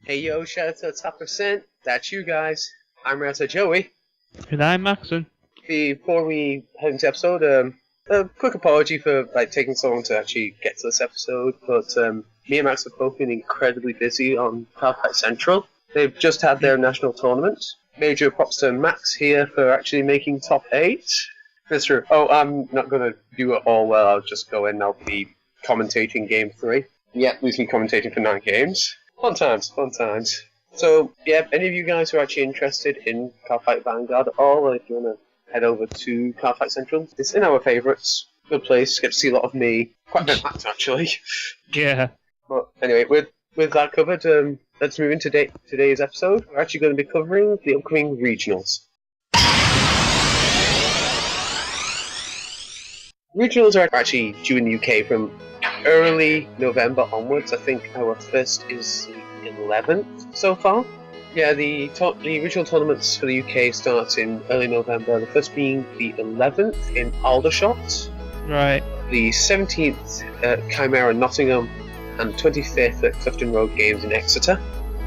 Hey yo, shout out to the top percent. That's you guys. I'm Rata Joey. And I'm Maxon. Before we head into the episode, a quick apology for taking so long to actually get to this episode, but me and Max have both been incredibly busy on Carfight Central. They've just had their national tournament. Major props to Max here for actually making top 8. Mr. Oh, I'm not going to do it all well, I'll just go in and I'll be commentating game 3. Yeah, lose me commentating for 9 games. Fun times, fun times. So, yeah, any of you guys who are actually interested in Carfight Vanguard at all, or if you want to head over to Carfight Central, it's in our favourites. Good place, get to see a lot of me. Quite a bit of Max, actually. Yeah. But anyway, with that covered, let's move into today's episode. We're actually going to be covering the upcoming regionals. Regionals are actually due in the UK from early November onwards. I think our first is the 11th so far. Yeah, the regional tournaments for the UK start in early November, the first being the 11th in Aldershot, Right. the 17th at Chimera Nottingham, and 25th at Clifton Road Games in Exeter.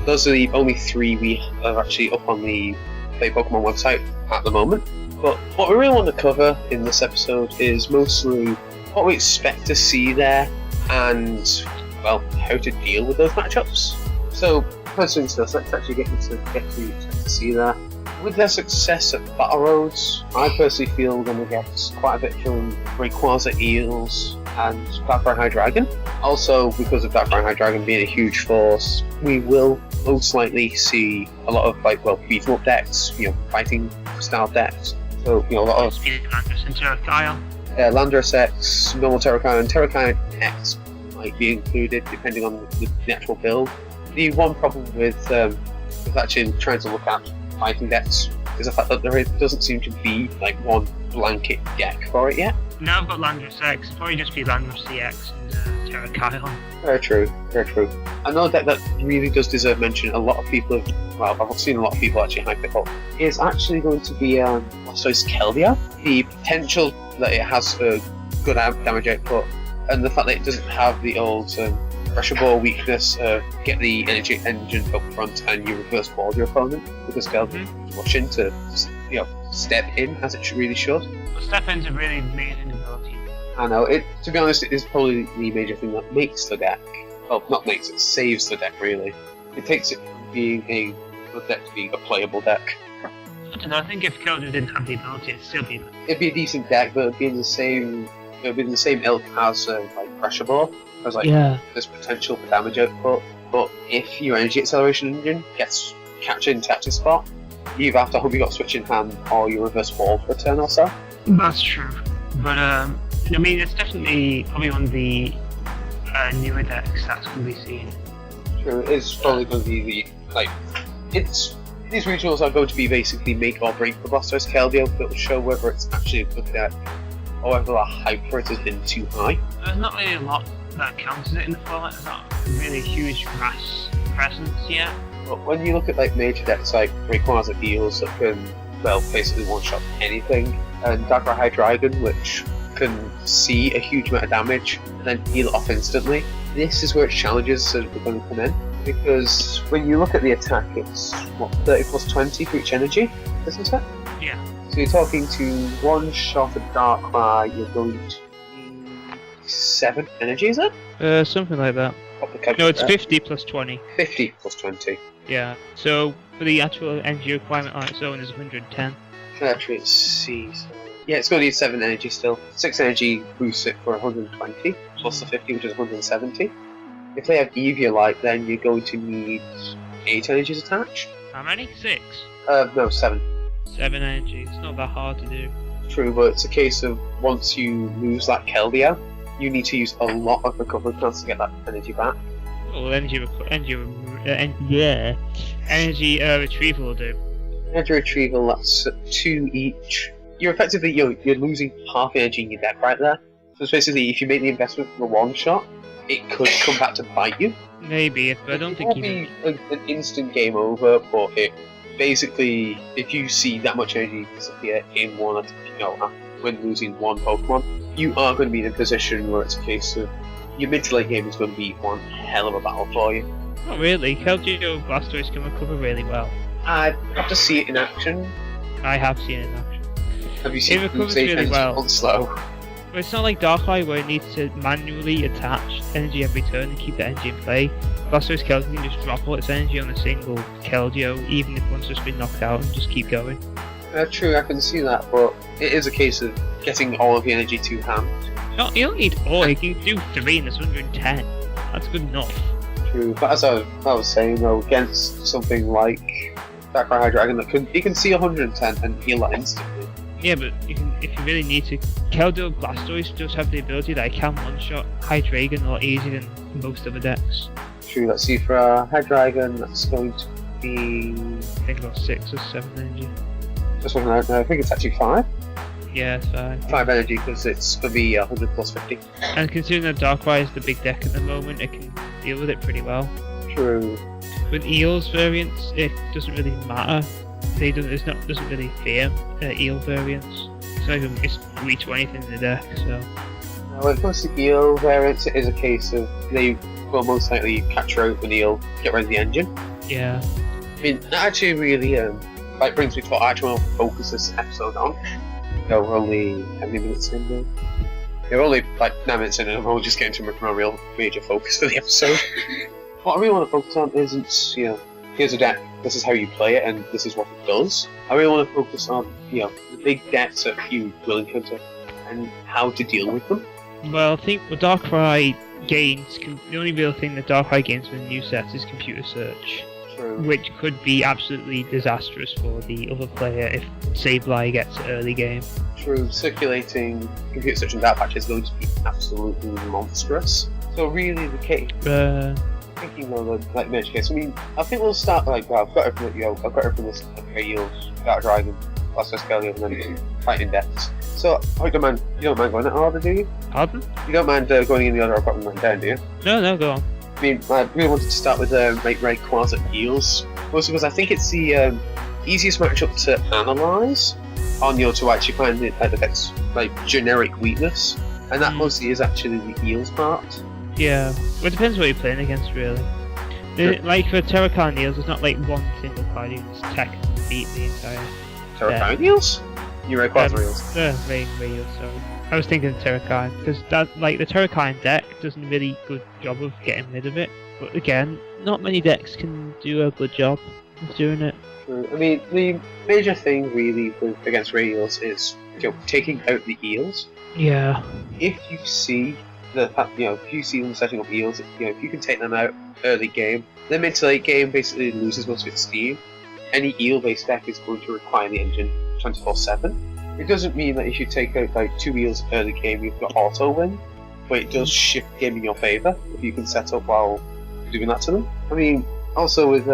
Those are the only 3 we are actually up on the Play Pokemon website at the moment. But what we really want to cover in this episode is mostly what we expect to see there and, well, how to deal with those matchups. So, first things first, let's actually get to see there. With their success at Battle Roads, I personally feel we're going to get quite a bit from Rayquaza Eels and Darkrai Hydreigon. Also, because of Darkrai Hydreigon being a huge force, we will most likely see a lot of beat 'em up decks, fighting style decks. So, a lot of Landorus and Terrakion. Landorus X, normal Terrakion, and Terrakion X might be included depending on the actual build. The one problem with actually trying to look at fighting decks is the fact that there doesn't seem to be one blanket deck for it yet. Now I've got Landorus X, it'll probably just be Landorus CX and Terrakion. Very true, very true. Another deck that really does deserve mention, a lot of people I've seen a lot of people actually hype it up, is actually going to be Blastoise Keldeo. The potential that it has a good damage output, and the fact that it doesn't have the old pressure ball weakness, get the energy engine up front and you reverse ball your opponent, because Keldeo rush in to step in as it really should. But step in's a really amazing ability. I know, to be honest, it is probably the major thing that makes the deck. Well, not makes it, saves the deck really. It takes it from being a good deck to being a playable deck. I don't know, I think if Keldeo didn't have the ability, it'd still be... It'd be a decent deck, but it'd be in the same ilk as pressure ball. There's this potential for damage output, but if your energy acceleration engine gets captured in Tactic Spot, you either have to hope you got switch in hand or you reverse ball for a turn or so. That's true. But it's definitely probably one of the newer decks that's going to be seen. True, it is probably going to be these regionals are going to be basically make or break for Blastoise Keldeo, that will show whether it's actually a good deck or whether the hype for it has been too high. There's not really a lot that counters it in the format. There's not a really huge mass presence yet. But when you look at major decks like Rayquaza Eels that can basically one-shot anything, and Darkrai Hydreigon which can see a huge amount of damage and then heal it off instantly, this is where its challenges are going to come in. Because when you look at the attack, it's 30 plus 20 for each energy, isn't it? Yeah. So you're talking to one shot of Darkrai, you're going to 7 energy, is it? Something like that. No, it's 50 plus 20. 50 plus 20. Yeah. So for the actual energy requirement on its own is 110. Actually, let's see. Yeah, it's going to need 7 energy still. 6 energy boosts it for 120, plus the 50, which is 170. If they have Eviolite, then you're going to need 8 energies attached. How many? 6? No, 7. 7 energy. It's not that hard to do. True, but it's a case of once you lose that Keldeo, you need to use a lot of recovery cards to get that energy back. Well, energy retrieval will do. Energy retrieval, that's 2 each. You're effectively you're losing half energy in your deck right there. So it's basically, if you make the investment for the one shot, it could come back to bite you. Maybe, but I don't think it won't be an instant game over, but it basically, if you see that much energy disappear in one, when losing one Pokemon, you are going to be in a position where it's a case of your mid to late game is going to be one hell of a battle for you. Not really. Keldeo Blastoise can recover really well. I'd have to see it in action. I have seen it in action. Have you seen It recovers really well. On slow? But it's not like Darkrai where it needs to manually attach energy every turn and keep the energy in play. Blastoise Keldeo can just drop all its energy on a single Keldeo, even if one's just been knocked out, and just keep going. True, I can see that, but it is a case of getting all of the energy to hand. No, you don't need all, you can do 3 and there's 110. That's good enough. True, but as I was saying though, against something like Darkrai Hydreigon, you can see 110 and heal that instantly. Yeah, but you can, if you really need to. Keldeo Blastoise does have the ability that it can one-shot Hydreigon a lot easier than most other decks. True, let's see, for Hydreigon, that's going to be... I think about 6 or 7 energy. Just looking out now, I think it's actually 5. Yeah, it's fine. 5 energy, because it's going to be 100 plus 50. And considering that Darkrai is the big deck at the moment, it can deal with it pretty well. True. With Eel's variants, it doesn't really matter. Doesn't really fear Eel variants. It's weak to anything in the deck, so... Now, when it comes to Eel variants, it is a case of they will most likely capture out an Eel, get rid of the engine. Yeah. I mean, that actually really brings me to what I actually want to focus this episode on. No, we're only how many minutes in now? Yeah, we're only 9 minutes in and we're just getting to my real major focus for the episode. What I really want to focus on isn't, here's a deck, this is how you play it, and this is what it does. I really want to focus on, the big decks that you will encounter and how to deal with them. Well, I think what Darkrai gains, the only real thing that Darkrai gains with the new sets is computer search. True. Which could be absolutely disastrous for the other player if Sableye gets early game. True, circulating computer search in that patch is going to be absolutely monstrous. So really the case... Thinking though, like Merge case, I mean, I think we'll start I've got everything I've got everything this Eels, Dragon, Blastoise Keldeo, and then fighting decks. So you don't mind going in order, do you? Pardon? You don't mind going in the order I've got them down, do you? No, go on. I mean, I really wanted to start with Rayquaza Eels, mostly because I think it's the easiest matchup to analyse on to actually find the deck's generic weakness, and that mostly is actually the Eels part. Yeah, well, it depends what you're playing against, really. Like for Terracotta Eels, there's not like one single card you can just tech and beat the entire. Terracotta Eels? You Rayquaza Eels? Ray Eels, sorry. I was thinking Terracotta, because the Terracotta deck does a really good job of getting rid of it. But again, not many decks can do a good job of doing it. I mean, the major thing really against Ray Eels is taking out the Eels. Yeah. If you see if you see them setting up Eels, if you can take them out early game, then mid to late game basically loses most of its steam. Any Eel-based deck is going to require the engine 24/7. It doesn't mean that if you take out 2 Eels early game, you've got auto win, but it does shift game in your favour if you can set up while doing that to them. I mean, also with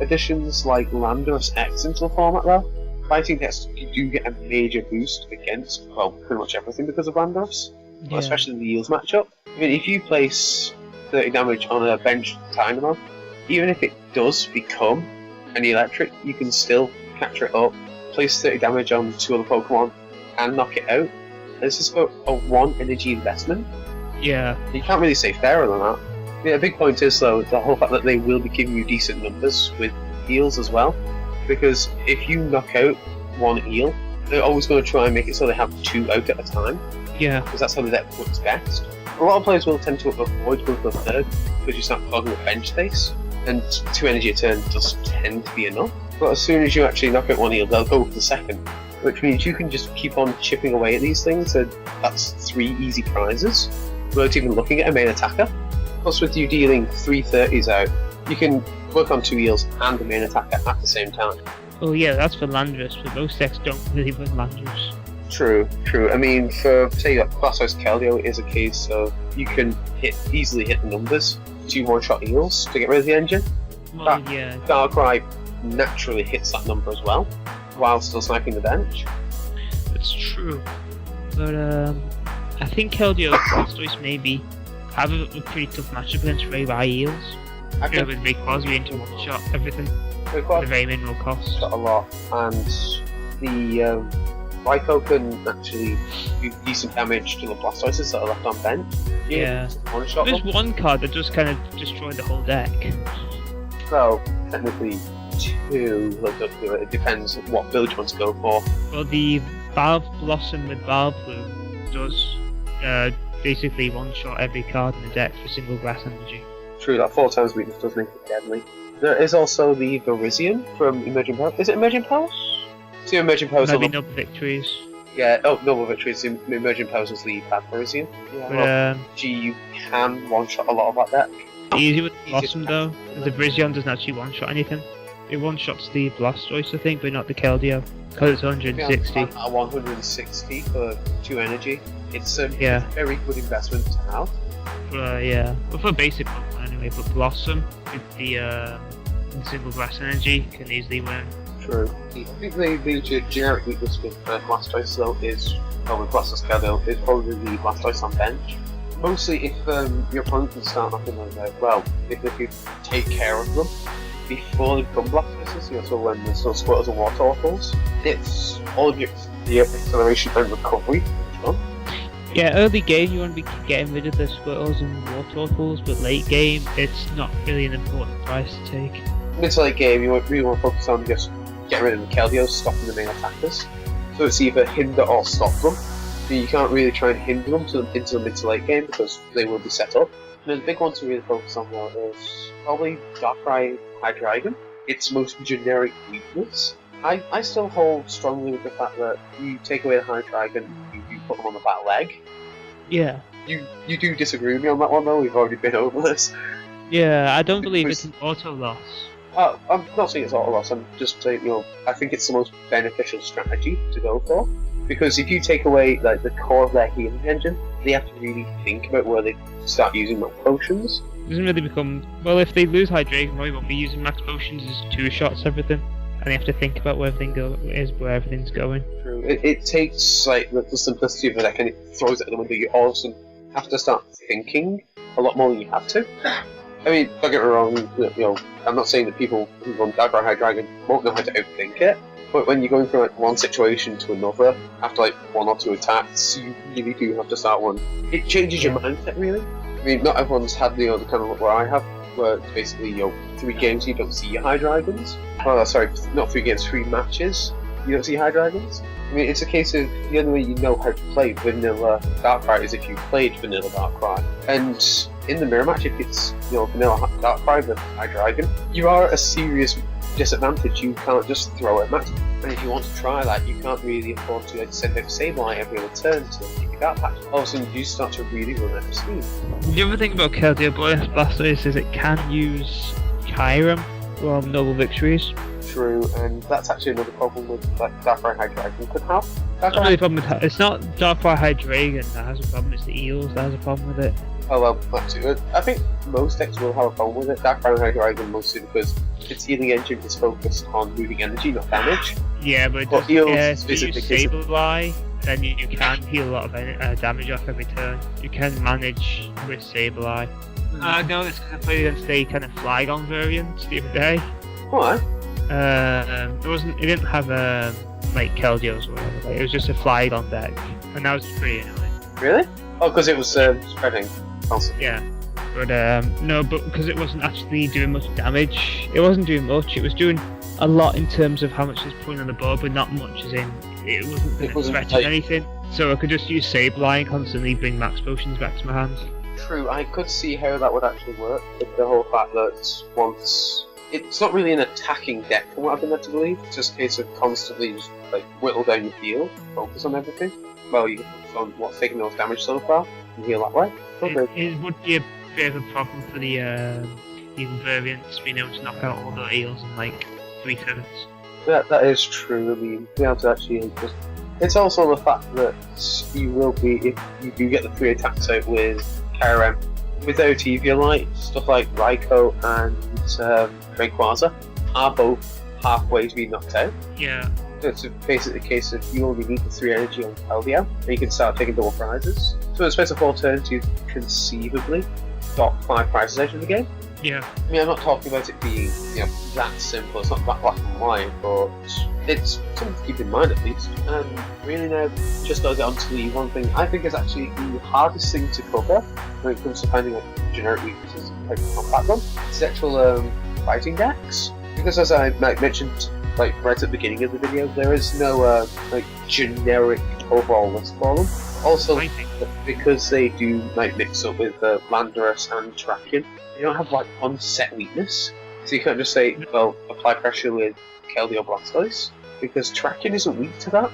additions like Landorus X into the format though, fighting decks you do get a major boost against pretty much everything because of Landorus. Yeah. Especially in the Eels matchup. I mean, if you place 30 damage on a bench Dynamo, even if it does become an electric, you can still capture it up, place 30 damage on 2 other Pokemon, and knock it out. This is about a 1 energy investment. Yeah. You can't really say fairer than that. I mean, a big point is, though, the whole fact that they will be giving you decent numbers with Eels as well. Because if you knock out 1 Eel, they're always going to try and make it so they have 2 out at a time. Yeah. Because that's how the deck works best. A lot of players will tend to avoid going for a third because you start clogging with bench space, and 2 energy a turn does tend to be enough. But as soon as you actually knock out 1 Eel, they'll go for the second, which means you can just keep on chipping away at these things, and that's 3 easy prizes without even looking at a main attacker. Plus, with you dealing 3 30s out, you can work on 2 Eels and the main attacker at the same time. Oh yeah, that's for Landorus, but most decks don't really win Landorus. True. I mean, for say Blastoise Keldeo is a case of you can easily hit the numbers to one-shot Eels to get rid of the engine. Well, yeah. Darkrai naturally hits that number as well, while still sniping the bench. That's true. But I think Keldeo Blastoise maybe have a pretty tough matchup against Ray Eels. Okay. With Rayquaza being to one-shot everything. Rayquaza at a very minimal cost. got a lot, and the Raikou can actually do decent damage to the Blastoises that are left on bench. Yeah. One shot There's them. one card that just kind of destroyed the whole deck. Well, technically two. It depends what build you want to go for. Well, the Valve Blossom with Valve Bloom does basically one-shot every card in the deck for single grass energy. True, that 4 times weakness does make it deadly. There is also the Virizion from Emerging Powers. Is it Emerging Powers? See, Emerging Powers. Maybe Noble Victories. Yeah, Noble Victories. Emerging Powers is the bad Virizion. Yeah, But, you can one-shot a lot of that deck. easy with Blossom though. The Virizion doesn't actually one-shot anything. It one-shots the Blastoise, I think, but not the Keldeo. Because it's 160. At 160 for 2 energy. It's a Yeah. very good investment to have. Yeah. Well, for basic Pokemon anyway, but Blossom with the single grass energy can easily win. True. I think the generic weakness with Blastoise though is, with Blastoise Keldeo, is probably the Blastoise on bench. Mostly if your opponent can start knocking those out, well, if you take care of them before they become Blastoises, so when there's still Squirtles and Wartortles, it's all of the acceleration and recovery. Yeah, early game you want to be getting rid of the Squirtles and Wartortles, but late game it's not really an important price to take. Mid to late game, you really want to focus on just getting rid of the Keldeos, stopping the main attackers. So it's either hinder or stop them. So you can't really try and hinder them into the mid to late game because they will be set up. And then the big one to really focus on though is probably Darkrai Hydreigon. Its most generic weakness. I still hold strongly with the fact that you take away the Hydreigon, you put them on the back leg. Yeah. You do disagree with me on that one though, we've already been over this. Yeah, I don't believe it's an auto loss. I'm not saying it's auto loss, I'm just saying, I think it's the most beneficial strategy to go for. Because if you take away like the core of their healing engine, they have to really think about where they start using max potions. It doesn't really become... Well, if they lose Hydreigon, they won't be using max potions as 2-shots everything. And they have to think about where everything's going. True. It takes like the simplicity of the deck and it throws it at the window. You also have to start thinking a lot more than you have to. I mean, don't get me wrong, I'm not saying that people who run Darkrai Hydreigon won't know how to outthink it, but when you're going from like one situation to another, after like 1 or 2 attacks, you really do have to start one. It changes your mindset, really. I mean, not everyone's had the kind of look where I have, where it's basically, 3 games you don't see your Hydreigons. Oh, sorry, not 3 games, 3 matches you don't see Hydreigons. I mean, it's a case of the only way you know how to play vanilla Darkrai is if you played vanilla Darkrai. And in the mirror match, if it's vanilla Darkrai with Hydreigon, you are at a serious disadvantage. You can't just throw it max. And if you want to try that, you can't really afford to send out Sableye every other turn to keep your Dark Patch. All of a sudden, you start to really run out of steam. The other thing about Keldeo Blastoise is it can use Kyurem from Noble Victories. True, and that's actually another problem with Darkrai Hydreigon could have. It's not really a problem with that. It's not Darkrai Hydreigon that has a problem, it's the Eels that has a problem with it. Oh well, that's it. I think most decks will have a problem with it. Darkrai Hydreigon mostly because its healing engine is focused on moving energy, not damage. Yeah, but Eels if you use Sableye, then you can heal a lot of damage off every turn. You can manage with Sableye. I know this because I played against a kind of Flygon variant the other day. Why? It didn't have like Keldeos or whatever. It was just a Flygon deck, and that was pretty annoying. Really? Oh, because it was spreading. Constantly. Yeah, but no, but because it wasn't actually doing much damage. It wasn't doing much. It was doing a lot in terms of how much it's putting on the board, but not much as in it wasn't stretching anything. So I could just use Sableye and constantly bring max potions back to my hand. True, I could see how that would actually work, with the whole fact that once... It's not really an attacking deck from what I've been led to believe, it's just a case of constantly just whittle down your field, focus on everything. Well, you can focus on what's taking those damage so far, and heal that way. It would be a bit of a problem for the Eel variants being able to knock out all the eels in 3 turns. That is true, I mean, being able to actually just... It's also the fact that you will be, if you do get the 3 attacks out with Kyurem, without Eviolite, stuff like Raikou and Rayquaza are both halfway to be knocked out. Yeah. So it's basically a case of you only need the 3 energy on Keldeo, and you can start taking double prizes. So in the space of 4 turns, you conceivably got 5 prizes out of the game. Yeah. I mean, I'm not talking about it being, that simple. It's not that black and white, but it's something to keep in mind at least. And really now, just to get onto the one thing I think is actually the hardest thing to cover when it comes to finding generic weaknesses and how to combat them. It's the actual fighting decks. Because as I mentioned, right at the beginning of the video, there is no generic overall list for them. Also, because they do mix up with Landorus and Trakion, you don't have one set weakness. So you can't just say, well, apply pressure with Keldeo Blastoise, because Trakion isn't weak to that.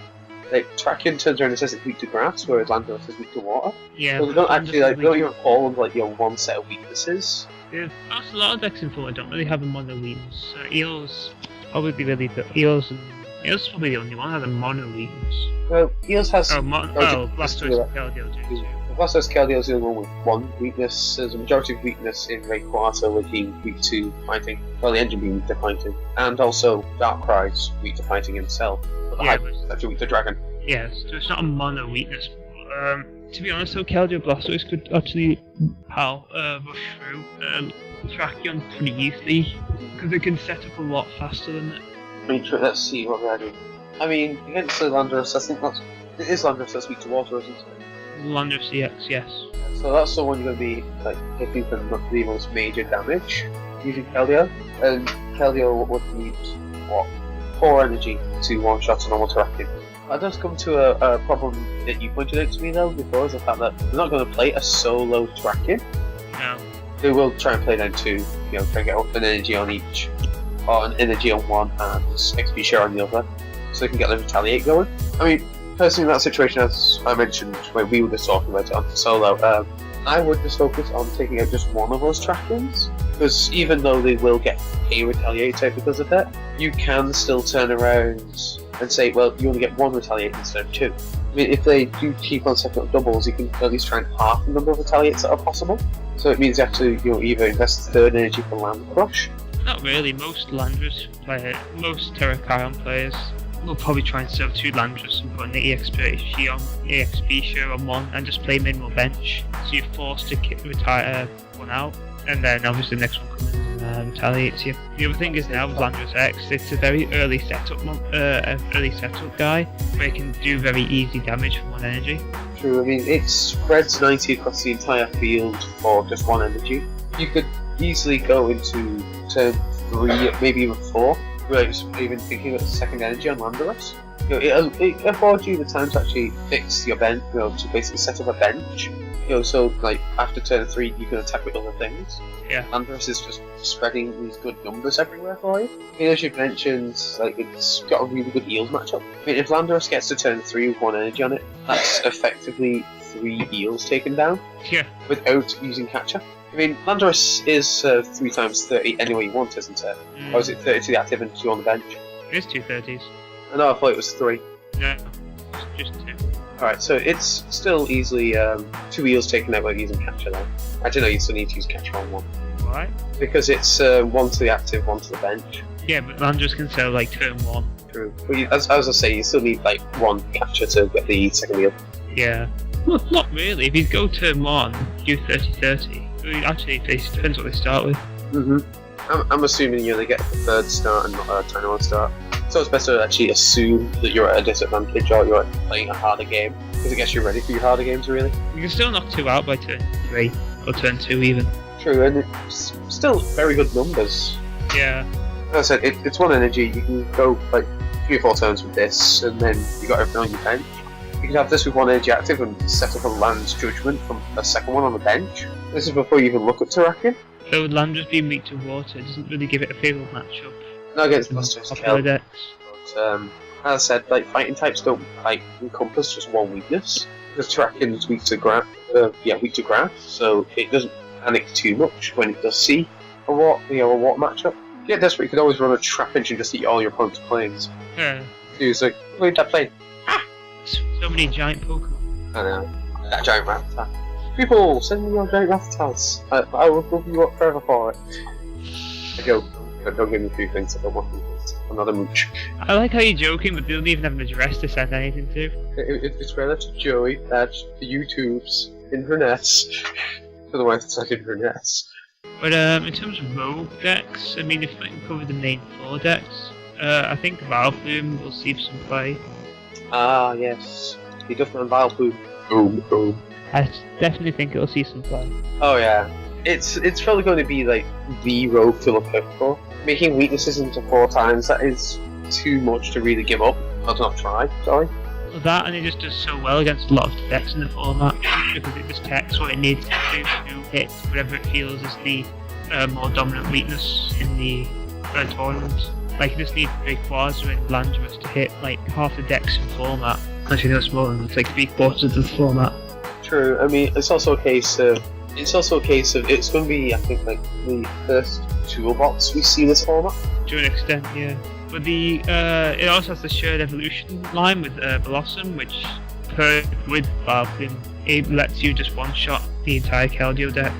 Trakion turns around and says it's weak to grass, whereas Landorus is weak to water. Yeah. So they don't actually they don't even call them one set of weaknesses. Yeah, that's a lot of decks in Florida don't really have a mono weakness. Eels probably really Eels probably the only one that has a mono weakness. Well, Eels has Blastoise and Keldeo do too. Blastoise Keldeo is the only one with one weakness. There's a majority of weakness in Rayquaza, with being weak to fighting. Well, the engine being weak to fighting, and also Darkrai's weak to fighting himself. But the Hybrid is actually weak to Dragon. Yes, so it's not a mono weakness. To be honest, though, Keldeo Blastoise could actually rush through Trakion pretty easily because it can set up a lot faster than it. Let's see what they're doing. I mean, against the Landorus, I think it is Landorus that's weak to water, isn't it? Landorus EX, yes. So that's the one you're going to be hitting for the most major damage using Keldeo, and Keldeo would need 4 energy to one-shot a normal Trakion. That does come to a problem that you pointed out to me though before, is the fact that they're not going to play a solo Trakion. No. They will try and play down 2, try and get an energy on each, or an energy on one and XP share on the other, so they can get the Retaliate going. I mean, personally in that situation, as I mentioned when we were just talking about it on solo, I would just focus on taking out just one of those Trakions, because even though they will get a Retaliate out because of that, you can still turn around and say, well, you only get 1 Retaliate instead of 2. I mean, if they do keep on setting up doubles, you can at least try and half the number of Retaliates that are possible. So it means you have to either invest 3rd energy for Land Crush. Not really. Most Landorus most Terrakion players will probably try and serve 2 Landorus and put an EXP share on one and just play minimal bench. So you're forced to retire one out, and then obviously the next one comes in and retaliates you. The other thing is now with Landorus X, it's a very early setup guy where it can do very easy damage from 1 energy. True, I mean it spreads 90 across the entire field for just 1 energy. You could easily go into turn 3, maybe even 4, without even thinking about the 2nd energy on Landorus. It affords you the time to actually fix your bench, to basically set up a bench. So after turn 3 you can attack with other things. Yeah. Landorus is just spreading these good numbers everywhere for you. I mean, as you mentioned, it's got a really good Eels matchup. I mean, if Landorus gets to turn 3 with 1 energy on it, that's effectively 3 Eels taken down. Yeah. Without using Catcher. I mean, Landorus is 3 times 30 any way you want, isn't it? Or is it 30 to the active and 2 on the bench? It is 2 30s. I know, I thought it was 3. No, just 2. Alright, so it's still easily 2 Eels taken out by using Catcher though. I don't know, you still need to use Catcher on 1. Why? Because it's 1 to the active, 1 to the bench. Yeah, but Landorus can sell turn 1. True. But as I say, you still need 1 Catcher to get the 2nd Eel. Yeah. Well, not really. If you go turn 1, do 30-30. Actually, it depends what they start with. I'm assuming they get a 3rd start and not a 21 start. So it's better to actually assume that you're at a disadvantage or you're playing a harder game, because it gets you ready for your harder games, really. You can still knock 2 out by turn 3, or turn 2 even. True, and it's still very good numbers. Yeah. As I said, it's 1 energy. You can go 3 or 4 turns with this, and then you got everything on your bench. You can have this with 1 energy active and set up a Land's Judgment from a 2nd one on the bench. This is before you even look at Terrakion. So with Landorus being weak to water, it doesn't really give it a favourable matchup. Not against Blastoise Keldeo. But as I said, fighting types don't encompass just 1 weakness. Because Terrakion is weak to grass, so it doesn't panic too much when it does see a water matchup. If you get desperate, you could always run a Trapinch and just eat all your opponent's planes. Yeah. So it's look at that plane. So many giant Pokemon. I know. That giant Rattata. People, send me your giant Rattatas. I will love you up forever for it. I joke. Don't give me 2 things. I don't want another mooch. I like how you're joking, but they don't even have an address to send anything to. It's relative to Joey at the YouTube's Inverness. Otherwise, it's like Inverness. But in terms of rogue decks, I mean, if we cover the main 4 decks, I think Valplume will see some play. Ah, yes. He does man Valplume. Boom. I definitely think it'll see some play. Oh yeah. It's probably going to be like the rogue to look out for. Making weaknesses into 4 times, that is too much to really give up. I'll not try, sorry. That, and it just does so well against a lot of decks in the format, because it just takes what it needs to do to hit whatever it feels is the more dominant weakness in the tournament. Like, you just need Rayquaza and Landorus to hit like half the decks in format. Actually, no, it's more than it's like 3/4 of the format. True. I mean, it's also a case of it's going to be, I think, like the first toolbox we see in this format. To an extent, yeah. But the it also has the shared evolution line with Blossom, which paired with Valplume, it lets you just one-shot the entire Keldeo deck.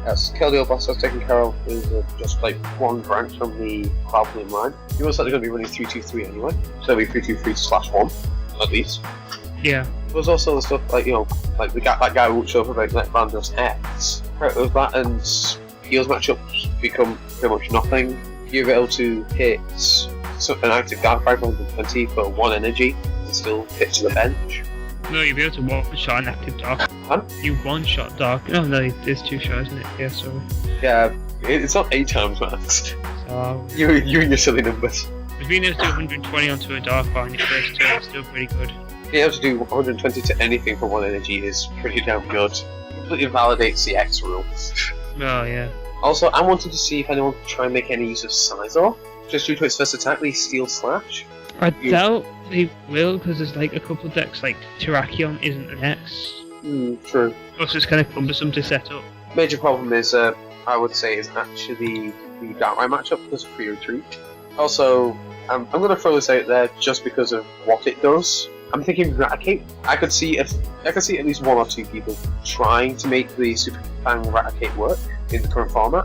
Yes, Keldeo boss has taken care of is just like one branch from the Valplume line. You're also going to be running 3-2-3 anyway, so it'll be 3-2-3/1 at least. Yeah. There's also the stuff like, you know, like that guy who showed up about like Landorus X. With that and heals matchups become pretty much nothing. You're able to hit an active Darkrai 120 for 1 energy and still hit to the bench. No, you'll be able to one-shot an active Dark. Huh? You one-shot Dark. No, there's 2 shots, isn't it? Yeah, sorry. Yeah, it's not 8 times max. So, You and your silly numbers. if being able to do 120 onto a Darkrai in your first turn is still pretty good. Being able to do 120 to anything for 1 energy is pretty damn good. Completely validates the X rule. Well, yeah. Also, I wanted to see if anyone could try and make any use of Scizor. Just due to its first attack, the Steel Slash. I doubt they will, because there's like a couple of decks like Terrakion isn't an X. True. Also, it's kind of cumbersome to set up. Major problem is, I would say, is actually the Darkrai matchup because of free retreat. Also, I'm going to throw this out there just because of what it does. I'm thinking Raticate. I could see at least 1 or 2 people trying to make the Super Fang Raticate work in the current format.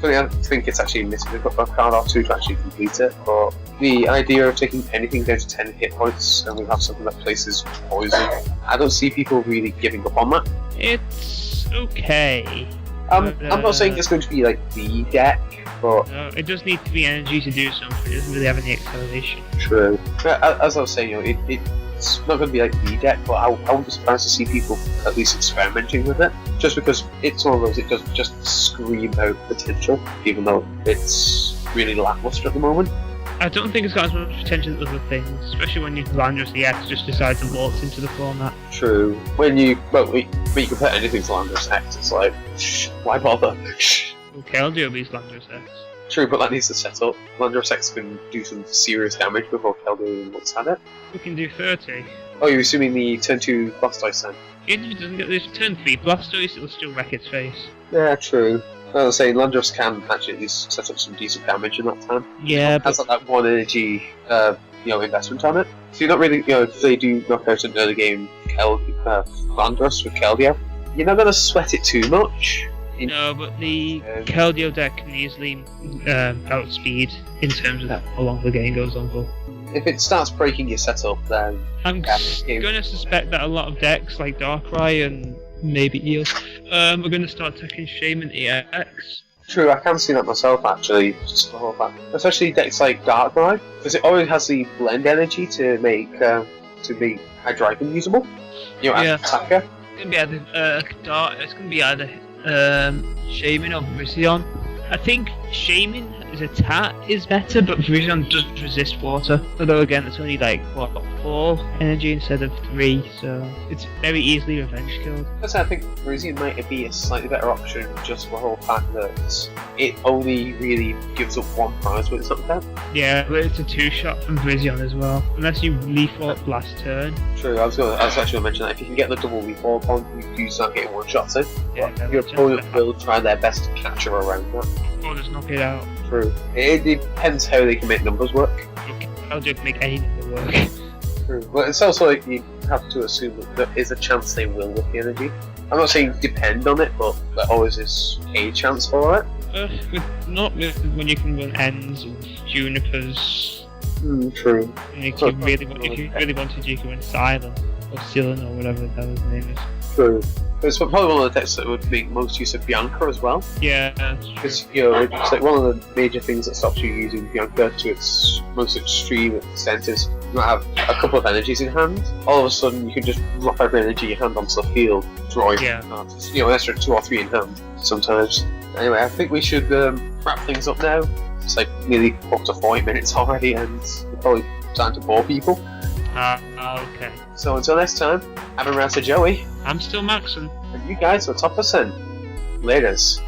I think it's actually missing a card or 2 to actually complete it, but the idea of taking anything down to 10 hit points and we have something that places poison, I don't see people really giving up on that. It's okay. I'm not saying it's going to be like the deck, but no, it does need to be energy to do something. It doesn't really have any acceleration. True. As I was saying, you know, it's not going to be like the deck, but I wouldn't be surprised to see people at least experimenting with it. Just because it's one of those, it does just scream out potential, even though it's really lackluster at the moment. I don't think it's got as much potential as other things, especially when Landorus EX just decides to waltz into the format. True. When you compare anything to Landorus X, it's like, why bother? Well, Keldeo beats Landorus X. True, but that needs to set up. Landorus X can do some serious damage before Keldeo even looks at it. We can do 30. Oh, you're assuming the turn 2 Blastoise then? Even if it doesn't get this turn 3 Blastoise, it'll still wreck its face. Yeah, true. As I was saying, Landorus can actually at least set up some decent damage in that time. Yeah, It has like that 1 energy, investment on it. So you're not really, if they do knock out an early game Landorus with Keldeo, you're not going to sweat it too much. No, but the Keldeo deck can easily outspeed in terms of how long the game goes on for. If it starts breaking your setup, then I'm going to suspect that a lot of decks like Darkrai and maybe Eels are going to start taking Shaman EX. True, I can see that myself actually, just the whole fact. Especially decks like Darkrai, because it always has the blend energy to make Hydreigon usable. You know, as an attacker. It's going to be either Shaman or Virizion. I think Shaman as attack is better, but Virizion does resist water. Although again, it's only like 4 energy instead of 3, so it's very easily revenge killed. I think Virizion might be a slightly better option just for the whole fact that it only really gives up 1 prize when it's up there. Yeah, but it's a 2-shot from Virizion as well, unless you Leaf-Orb last turn. True, I was actually going to mention that if you can get the double Leaf-Orb on, you do start getting 1-shots in. Yeah, your opponent will try their best to capture around that. Or just knock it out. True. It depends how they can make numbers work. I'll just make any number work. True. But it's also like you have to assume that there is a chance they will with the energy. I'm not saying depend on it, but there always is a chance for it. Not when you can run Ends and Junipers. True. And if you really wanted, you can run Silent or Silent or whatever the hell his name is. True. It's probably one of the decks that would make most use of Bianca as well. Yeah, that's true. Because, you know, it's like one of the major things that stops you using Bianca to its most extreme extent is you might have a couple of energies in hand. All of a sudden, you can just drop every energy you hand onto the field, drawing cards. You know, an extra 2 or 3 in hand sometimes. Anyway, I think we should wrap things up now. It's like nearly up to 40 minutes already, and we're probably starting to bore people. Okay. So until next time, I've been Rasta Joey, I'm still Maxon. and you guys are top percent. Laters.